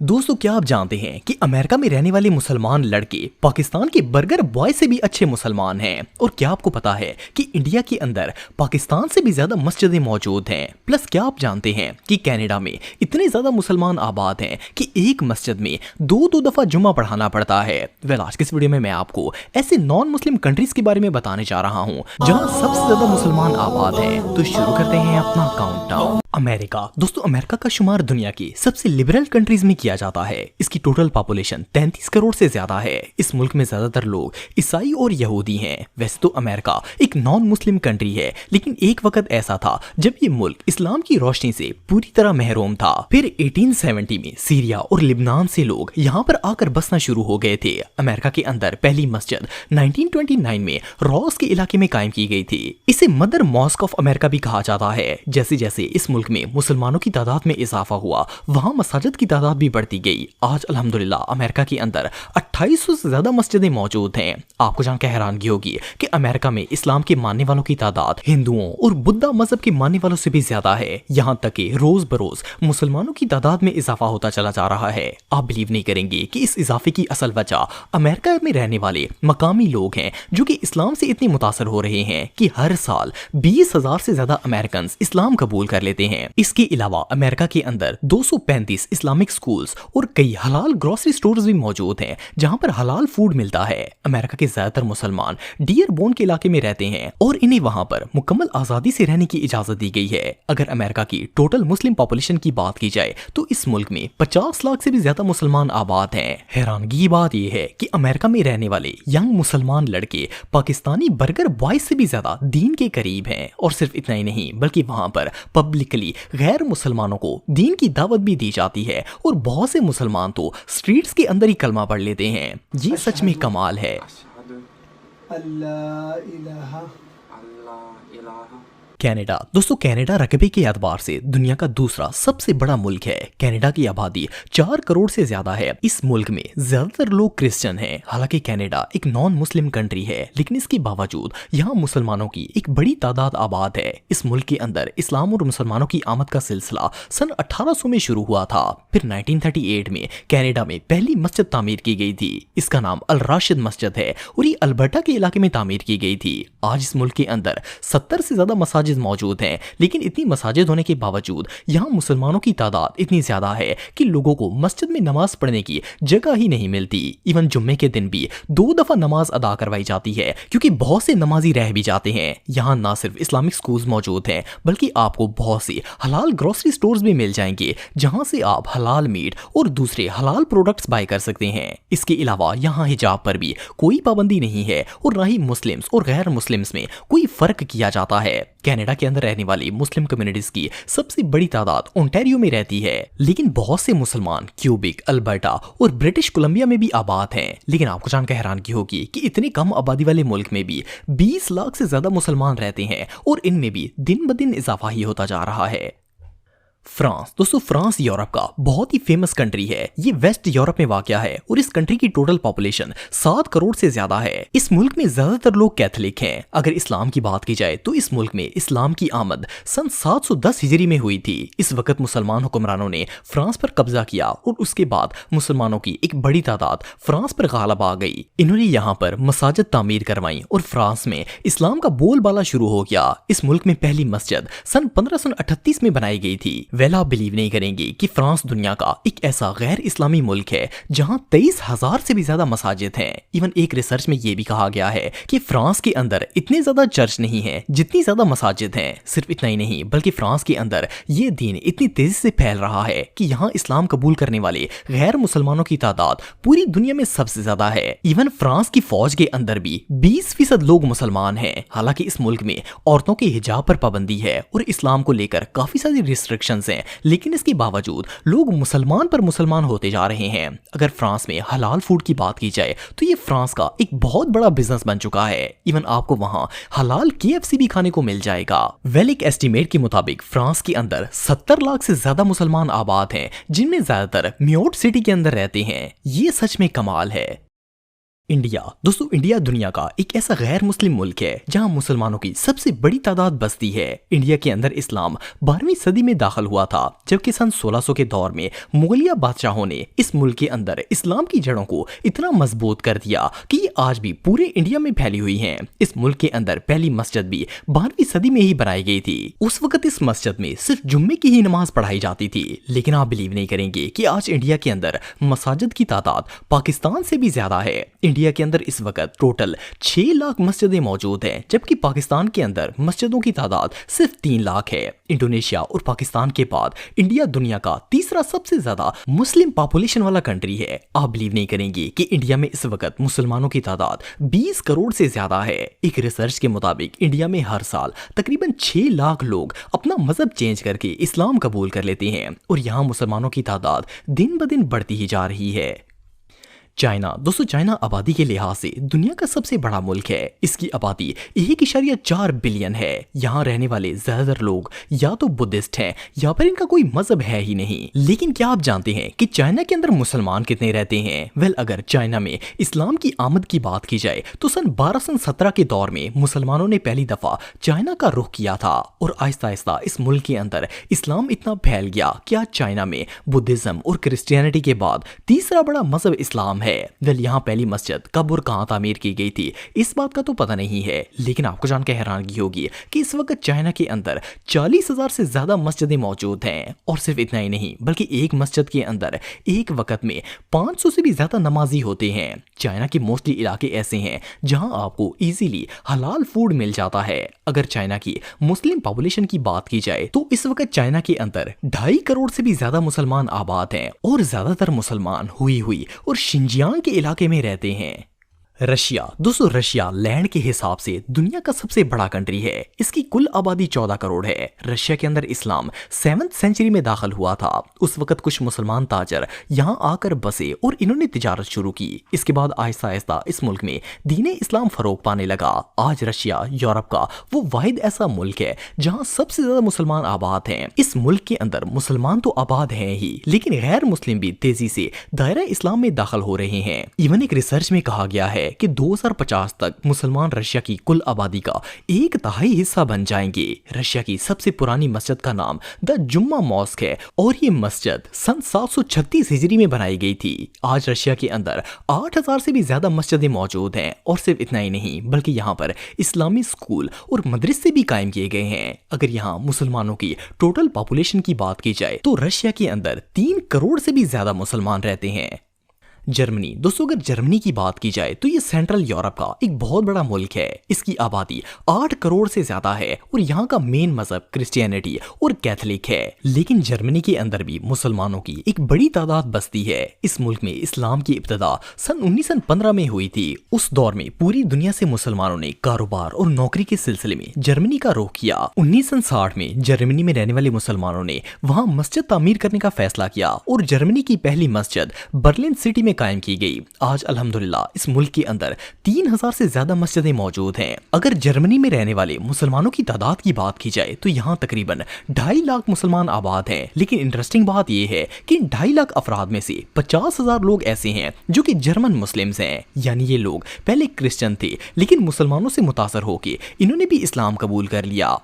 दोस्तों, क्या आप जानते हैं कि अमेरिका में रहने वाले मुसलमान लड़के पाकिस्तान के बर्गर बॉय से भी अच्छे मुसलमान हैं। और क्या आपको पता है कि इंडिया के अंदर पाकिस्तान से भी ज्यादा मस्जिदें मौजूद हैं। प्लस क्या आप जानते हैं कि कनाडा में इतने ज्यादा मुसलमान आबाद हैं कि एक मस्जिद में दो दफा जुम्मा पढ़ाना पड़ता है। आज के इस वीडियो में मैं आपको ऐसे नॉन मुस्लिम कंट्रीज के बारे में बताने जा रहा हूँ जहाँ सबसे ज्यादा मुसलमान आबाद हैं। तो शुरू करते हैं अपना काउंटडाउन। अमेरिका। दोस्तों, अमेरिका का शुमार दुनिया की सबसे लिबरल कंट्रीज में किया जाता है। इसकी टोटल पॉपुलेशन 33 करोड़ से ज्यादा है। इस मुल्क में ज्यादातर लोग ईसाई और यहूदी हैं। वैसे तो अमेरिका एक नॉन मुस्लिम कंट्री है, लेकिन एक वक्त ऐसा था जब ये मुल्क इस्लाम की रोशनी से पूरी तरह महरूम था। फिर 1870 में सीरिया और लिबनान से लोग यहाँ पर आकर बसना शुरू हो गए थे। अमेरिका के अंदर पहली मस्जिद 1929 में रॉस के इलाके में कायम की गई थी। इसे मदर मॉस्क ऑफ अमेरिका भी कहा जाता है। जैसे जैसे इस मुल्क में मुसलमानों की तादाद में इजाफा हुआ, वहां मसाजिद की तादाद भी बढ़ती गई। आज अल्हम्दुलिल्लाह अमेरिका के अंदर 2800 से ज्यादा मस्जिदें मौजूद हैं। आपको जानकर हैरानगी होगी कि अमेरिका में इस्लाम के मानने वालों की तादाद हिंदुओं और बुद्धा मजहब के मानने वालों से भी ज्यादा है। यहाँ तक कि रोज बरोज मुसलमानों की तादाद में इजाफा होता चला जा रहा है। आप बिलीव नहीं करेंगे कि इस इजाफे की असल वजह अमेरिका में रहने वाले मकामी लोग हैं, जो कि इस्लाम से इतने मुतासर हो रहे हैं कि हर साल 20,000 से ज्यादा अमेरिकन इस्लाम कबूल कर लेते हैं। इसके अलावा अमेरिका के अंदर 235 इस्लामिक स्कूल्स और कई हलाल ग्रोसरी स्टोर्स भी मौजूद हैं, जहां पर हलाल फूड मिलता है। अमेरिका के ज्यादातर मुसलमान डियरबोन के इलाके में रहते हैं और इन्हें वहां पर मुकम्मल आजादी से रहने की इजाजत दी गई है। अगर अमेरिका की टोटल मुस्लिम पॉपुलेशन की बात की जाए तो इस मुल्क में 50 लाख से भी ज्यादा मुसलमान आबाद हैं। हैरानगी की बात यह है कि अमेरिका में रहने वाले यंग मुसलमान लड़के पाकिस्तानी बर्गर बॉय से भी ज्यादा दीन के करीब हैं। और सिर्फ इतना ही नहीं, बल्कि वहां पर पब्लिकली गैर मुसलमानों को दीन की दावत भी दी जाती है। और बहुत से मुसलमान तो स्ट्रीट्स के अंदर ही कलमा पढ़ लेते हैं। ये सच में कमाल है। कनाडा। दोस्तों, कनाडा रकबे के एतबार से दुनिया का दूसरा सबसे बड़ा मुल्क है। कनाडा की आबादी 4 करोड़ से ज्यादा है। इस मुल्क में ज्यादातर लोग क्रिश्चियन हैं। हालांकि कनाडा एक नॉन मुस्लिम कंट्री है, लेकिन इसके बावजूद यहाँ मुसलमानों की एक बड़ी तादाद आबाद है। इस मुल्क के अंदर इस्लाम और मुसलमानों की आमद का सिलसिला सन 1800 में शुरू हुआ था। फिर 1938 में कनाडा में पहली मस्जिद तामीर की गई थी। इसका नाम अल राशिद मस्जिद है और ये अल्बर्टा के इलाके में तामीर की गई थी। आज इस मुल्क के अंदर 70 से ज्यादा मसाजिद मौजूद हैं, लेकिन इतनी मसाजिद होने के बावजूद यहाँ मुसलमानों की तादाद इतनी ज्यादा है कि लोगों को मस्जिद में नमाज पढ़ने की जगह ही नहीं मिलती। इवन जुम्मे के दिन भी 2 दफा नमाज अदा करवाई जाती है, क्योंकि बहुत से नमाजी रह भी जाते हैं। यहाँ ना सिर्फ इस्लामिक स्कूल्स मौजूद हैं, बल्कि आपको बहुत सी हलाल ग्रोसरी स्टोर्स भी मिल जाएंगे, जहां से आप हलाल मीट और दूसरे हलाल प्रोडक्ट्स बाय कर सकते हैं। इसके अलावा यहाँ हिजाब पर भी कोई पाबंदी नहीं है और ना ही मुस्लिम्स और गैर मुस्लिम्स में कोई फर्क किया जाता है। कनाडा के अंदर रहने वाली मुस्लिम कम्युनिटीज की सबसे बड़ी तादाद ओंटारियो में रहती है, लेकिन बहुत से मुसलमान क्यूबिक, अल्बर्टा और ब्रिटिश कोलंबिया में भी आबाद हैं। लेकिन आपको जानकर हैरानगी होगी कि इतने कम आबादी वाले मुल्क में भी 20 लाख से ज्यादा मुसलमान रहते हैं और इनमें भी दिन ब दिन इजाफा ही होता जा रहा है। फ्रांस। दोस्तों, फ्रांस यूरोप का बहुत ही फेमस कंट्री है। ये वेस्ट यूरोप में वाक़या है और इस कंट्री की टोटल पॉपुलेशन 7 करोड़ से ज्यादा है। इस मुल्क में ज्यादातर लोग कैथोलिक हैं। अगर इस्लाम की बात की जाए तो इस मुल्क में इस्लाम की आमद सन 710 हिजरी में हुई थी। इस वक्त मुसलमान हुक्मरानों ने फ्रांस पर कब्जा किया और उसके बाद मुसलमानों की एक बड़ी तादाद फ्रांस पर गालब आ गई। इन्होंने यहाँ पर मसाजिद तामीर करवाई और फ्रांस में इस्लाम का बोलबाला शुरू हो गया। इस मुल्क में पहली मस्जिद सन 1538 में बनाई गई थी। वेल, आप बिलीव नहीं करेंगे कि फ्रांस दुनिया का एक ऐसा गैर इस्लामी मुल्क है जहां 23,000 से भी ज्यादा मसाजिद हैं। इवन एक रिसर्च में यह भी कहा गया है कि फ्रांस के अंदर इतने ज्यादा चर्च नहीं है जितनी ज्यादा मसाजिद हैं। सिर्फ इतना ही नहीं, बल्कि फ्रांस के अंदर ये दीन इतनी तेजी से फैल रहा है कि यहाँ इस्लाम कबूल करने वाले गैर मुसलमानों की तादाद पूरी दुनिया में सबसे ज्यादा है। इवन फ्रांस की फौज के अंदर भी 20% लोग मुसलमान हैं। हालांकि इस मुल्क में औरतों के हिजाब पर पाबंदी है और इस्लाम को लेकर काफी सारी रिस्ट्रिक्शंस हैं, लेकिन इसके बावजूद लोग मुसलमान पर मुसलमान होते जा रहे हैं। अगर फ्रांस में हलाल फूड की बात की जाए तो ये फ्रांस का एक बहुत बड़ा बिजनेस बन चुका है। इवन आपको वहां हलाल KFC भी खाने को मिल जाएगा। वेल, एक एस्टीमेट के मुताबिक फ्रांस के अंदर 70 लाख से ज्यादा मुसलमान आबाद हैं, जिनमें ज्यादातर म्योट सिटी के अंदर रहते हैं। ये सच में कमाल है। इंडिया दोस्तों, इंडिया दुनिया का एक ऐसा गैर मुस्लिम मुल्क है जहां मुसलमानों की सबसे बड़ी तादाद बसती है। इंडिया के अंदर इस्लाम 12वीं सदी में दाखिल हुआ था, जबकि सन 1600 के दौर में मुगलिया बादशाहों ने इस मुल्क के अंदर इस्लाम की जड़ों को इतना मजबूत कर दिया कि ये आज भी पूरे इंडिया में फैली हुई हैं। इस मुल्क के अंदर पहली मस्जिद भी 12वीं सदी में ही बनाई गई थी। उस वक्त इस मस्जिद में सिर्फ जुम्मे की ही नमाज पढ़ाई जाती थी। लेकिन आप बिलीव नहीं करेंगे कि आज इंडिया के अंदर मसाजिद की तादाद पाकिस्तान से भी ज्यादा है। इंडिया के अंदर इस वक्त टोटल 6 लाख मस्जिदें मौजूद हैं, जबकि पाकिस्तान के अंदर मस्जिदों की तादाद सिर्फ 3 लाख है। इंडोनेशिया और पाकिस्तान के बाद इंडिया दुनिया का तीसरा सबसे ज्यादा मुस्लिम पॉपुलेशन वाला कंट्री है। आप बिलीव नहीं करेंगे कि इंडिया में इस वक्त मुसलमानों की तादाद 20 करोड़ से ज्यादा है। एक रिसर्च के मुताबिक इंडिया में हर साल तकरीबन 6 लाख लोग अपना मजहब चेंज करके इस्लाम कबूल कर लेते हैं और यहाँ मुसलमानों की तादाद दिन ब दिन बढ़ती ही जा रही है। चाइना दोस्तों, चाइना आबादी के लिहाज से दुनिया का सबसे बड़ा मुल्क है। इसकी आबादी 1.4 बिलियन है। यहाँ रहने वाले ज्यादातर लोग या तो बुद्धिस्ट हैं या फिर इनका कोई मजहब है ही नहीं। लेकिन क्या आप जानते हैं कि चाइना के अंदर मुसलमान कितने रहते हैं? वेल, अगर चाइना में इस्लाम की आमद की बात की जाए तो सन 1217 के दौर में मुसलमानों ने पहली दफा चाइना का रुख किया था और आहिस्ता आहिस्ता इस मुल्क के अंदर इस्लाम इतना फैल गया कि आज चाइना में बुद्धिज्म और क्रिश्चियनिटी के बाद तीसरा बड़ा मजहब इस्लाम है। वेल, यहाँ पहली मस्जिद कब और कहां तामीर की गई थी इस बात का तो पता नहीं है, लेकिन आपको जानकर हैरानगी होगी कि इस वक्त चाइना के अंदर 40,000 से ज्यादा मस्जिदें मौजूद हैं। और सिर्फ इतना ही नहीं, बल्कि एक मस्जिद के अंदर एक वक्त में 500 से भी ज्यादा नमाजी होते हैं। चाइना के मोस्टली इलाके ऐसे हैं जहां आपको इजीली हलाल फूड मिल जाता है। अगर चाइना की मुस्लिम पॉपुलेशन की बात की जाए तो इस वक्त चाइना के अंदर 2.5 करोड़ से भी ज्यादा मुसलमान आबाद हैं और ज्यादातर मुसलमान हुई और शिंजियांग के इलाके में रहते हैं। रशिया दोस्तों, रशिया लैंड के हिसाब से दुनिया का सबसे बड़ा कंट्री है। इसकी कुल आबादी 14 करोड़ है। रशिया के अंदर इस्लाम 7th सेंचुरी में दाखिल हुआ था। उस वक्त कुछ मुसलमान ताजर यहाँ आकर बसे और इन्होंने तिजारत शुरू की। इसके बाद आहिस्ता आहिस्ता इस मुल्क में दीने इस्लाम फरोग पाने लगा। आज रशिया यूरोप का वो वाहिद ऐसा मुल्क है जहाँ सबसे ज्यादा मुसलमान आबाद हैं। इस मुल्क के अंदर मुसलमान तो आबाद हैं ही, लेकिन गैर मुस्लिम भी तेजी से दायरा इस्लाम में दाखिल हो रहे हैं। इवन एक रिसर्च में कहा गया है कि 2050 तक मुसलमान रशिया की कुल आबादी का 1/3 हिस्सा बन जाएंगे। रशिया की सबसे पुरानी मस्जिद का नाम द जुम्मा मॉस्क है और ये मस्जिद सन 736 हिजरी में बनाई गई थी। आज रशिया के अंदर 8,000 से भी ज्यादा मस्जिदें मौजूद हैं और सिर्फ इतना ही नहीं, बल्कि यहाँ पर इस्लामी स्कूल और मदरसे भी कायम किए गए हैं। अगर यहाँ मुसलमानों की टोटल पॉपुलेशन की बात की जाए तो रशिया के अंदर 3 करोड़ से भी ज्यादा मुसलमान रहते हैं। जर्मनी दोस्तों, अगर जर्मनी की बात की जाए तो ये सेंट्रल यूरोप का एक बहुत बड़ा मुल्क है। इसकी आबादी 8 करोड़ से ज्यादा है और यहाँ का मेन मजहब क्रिश्चियनिटी और कैथोलिक है। लेकिन जर्मनी के अंदर भी मुसलमानों की एक बड़ी तादाद बसती है। इस मुल्क में इस्लाम की इब्तिदा सन 1915 में हुई थी। उस दौर में पूरी दुनिया से मुसलमानों ने कारोबार और नौकरी के सिलसिले में जर्मनी का रुख किया। 1960 में जर्मनी में रहने वाले मुसलमानों ने वहाँ मस्जिद तामीर करने का फैसला किया और जर्मनी की पहली मस्जिद बर्लिन सिटी में कायम की गई। आज अल्हम्दुलिल्लाह इस मुल्क के अंदर 3000 से ज्यादा मस्जिदें मौजूद हैं। अगर जर्मनी में रहने वाले मुसलमानों की तादाद की बात की जाए तो यहाँ तकरीबन 2.5 लाख मुसलमान आबाद हैं। लेकिन इंटरेस्टिंग बात यह है कि 2.5 लाख अफराद में से 50,000 लोग ऐसे हैं जो कि जर्मन मुस्लिम्स हैं, यानी ये लोग पहले क्रिश्चियन थे लेकिन मुसलमानों से मुतासर होकर इन्होंने भी इस्लाम कबूल कर लिया